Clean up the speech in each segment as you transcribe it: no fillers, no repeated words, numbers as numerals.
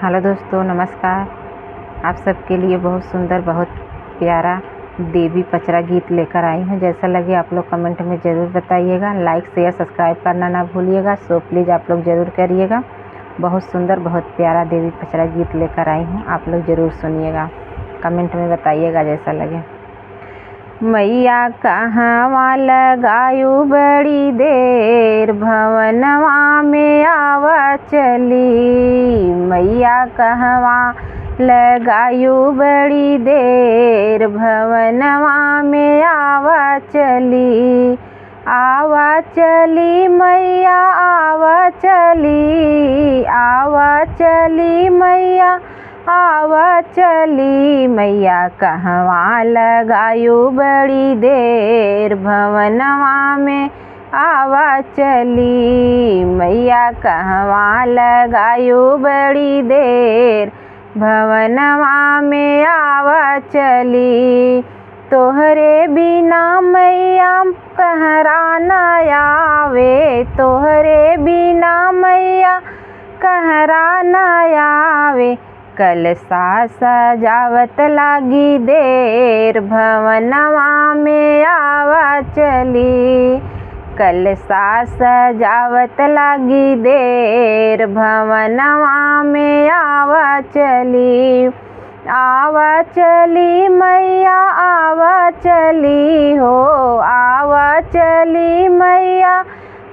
Hello दोस्तों, नमस्कार। आप सबके लिए बहुत सुंदर, बहुत प्यारा देवी पचरा गीत लेकर आई हूँ। जैसा लगे आप लोग कमेंट में ज़रूर बताइएगा। लाइक शेयर सब्सक्राइब करना ना भूलिएगा। सो प्लीज़ आप लोग ज़रूर करिएगा। बहुत सुंदर, बहुत प्यारा देवी पचरा गीत लेकर आई हूँ। आप लोग ज़रूर सुनिएगा, कमेंट में बताइएगा जैसा लगे। मैया कहवा लगायू बड़ी देर, भवनवा में आवा चली। मैया कहवा लगायू बड़ी देर, भवनवा में आवा चली। आवा चली मैया आवा चली, आवा चली मैया आवा चली। मैया कहवा लगायू बड़ी देर, भवनवा में आवा चली। मैया कहवा लगायू बड़ी देर, भवनवा में आवा चली। तोहरे बिना मैया कहरा न आवे, तोहरे बिना मैया कहरा न आवे। कलसा सजावत लागी देर, भवनवा में आवा चली। कलसा सजावत लागी देर, भवनवा में आवा चली। आवा चली मैया आवा चली हो, आवा चली मैया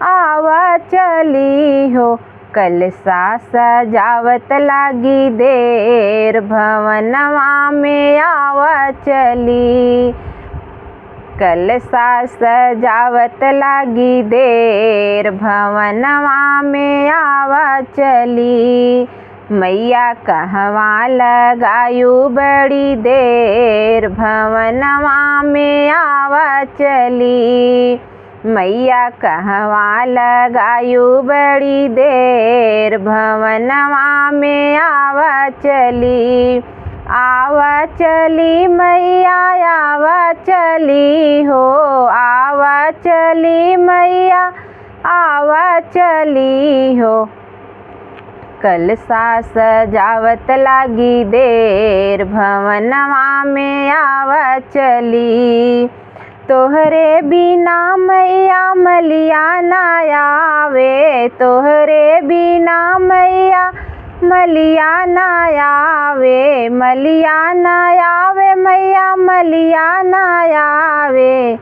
आवा चली हो। कलसा सजावत लागी देर, भवनवा में आवा चली। कलसा सजावत लागी देर, भवनवा में आवा चली। मैया कहवा लगायू बड़ी देर, भवनवा में आवा चली। मैया कहवा लगायू बड़ी देर, भवनवा में आवा चली। आवा चली मैया आवा चली हो, आवा चली मैया आवा चली हो। कलसा सजावत लागी देर, भवनवा में आवा चली। तोहरे बिना मैया मलिया न आवे, तोहरे बिना मैया मलिया न आवे। मलिया न आवे मैया मलिया न आवे।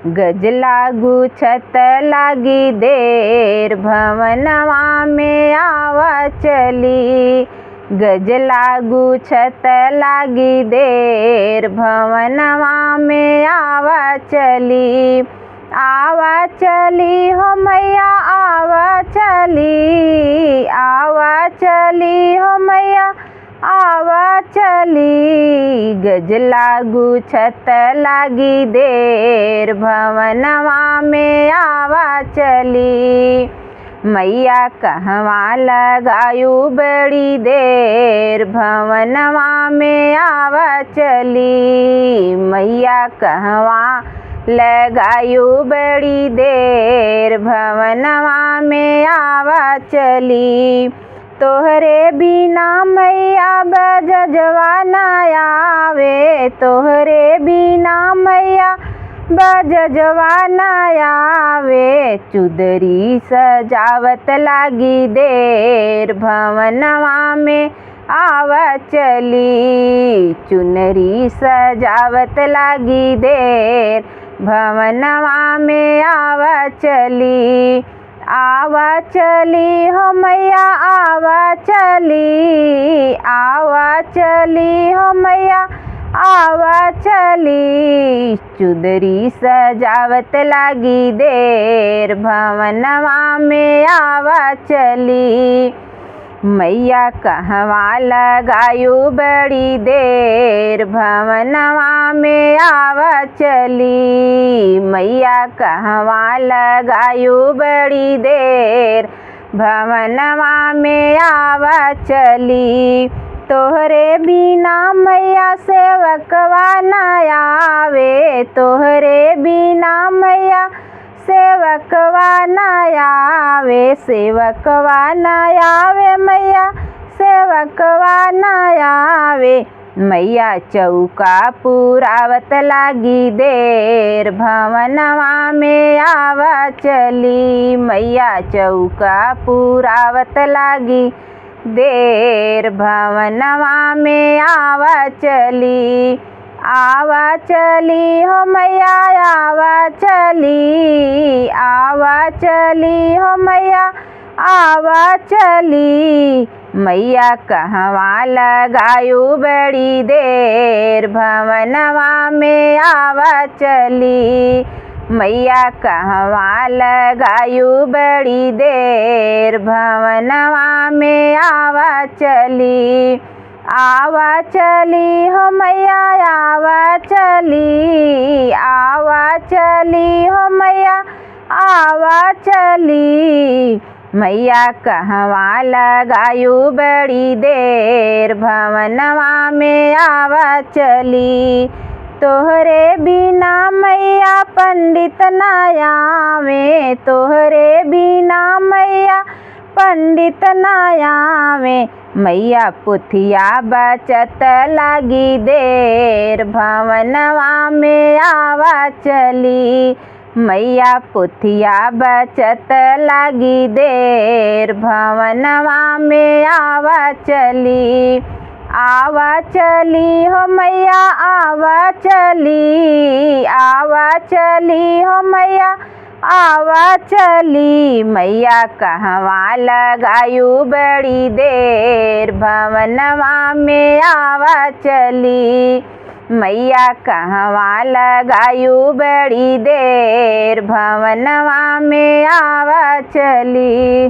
गजला गुछत लागी देर, भवनवा में आवा चली। गजला गुछत लागी देर, भवनवा में आवा चली। आवा चली हो मैया आवा चली, आवा चली हो मैया आवा चली। गजला गुछत लागी देर, भवनवा में आवा चली। मैया कहवा लगायू बड़ी देर, भवनवा में आवा चली। मैया कहवा लगायू बड़ी देर, भवनवा में आवा चली। तोहरे बिना मैया बजजवा न आवे, तोहरे बिना मैया बजजवा न आवे। चुदरी सजावत लागी देर, भवनवा में आवा चली। चुनरी सजावत लागी देर, भवनवा में आवा चली। आवा चली हो मैया आवा चली, आवा चली हो मैया आवा चली। चुदरी सजावत लागी देर, भवनवा में आवा चली। मैया कहवा लगायू बड़ी देर, भवनवा में आवा चली। मैया कहवा लगायू बड़ी देर, भवनवा में आवा चली। तोहरे बिना मैया सेवकवा न आवे, तोहरे बिना मैया सेवकवा न आवे। सेवकवा न आवे मैया सेवक सेवकवा न आवे, मैया चौका पुरावत लागी देर, भवनवा में आवा चली। मैया चौका पुरावत लागी देर, भवनवा में आवा चली। आवा चली हो मैया आवा चली, आवा चली हो मैया आवा चली। मैया कहवा लगायू बड़ी देर, भवनवा में आवा चली। मैया कहवा लगायू बड़ी देर, भवनवा में आवा चली। आवा चली हो मैया आवा चली, आवा चली हो मैया आवा चली। मैया कहवा लगायू बड़ी देर, भवनवा में आवा चली। तोहरे बिना मैया पंडित न आवे, तोहरे बिना मैया पंडित न आवे। मैया पुथिया बचत लागी देर, भवनवा में आवा चली। मैया पुथिया बचत लागी देर, भवनवा में आवा चली। आवा चली हो मैया आवा चली, आवा चली हो मैया आवा चली। मैया कहवा लगायू बड़ी देर, भवनवा में आवा चली। मैया कहवा लगायू बड़ी देर, भवनवा में आवा चली।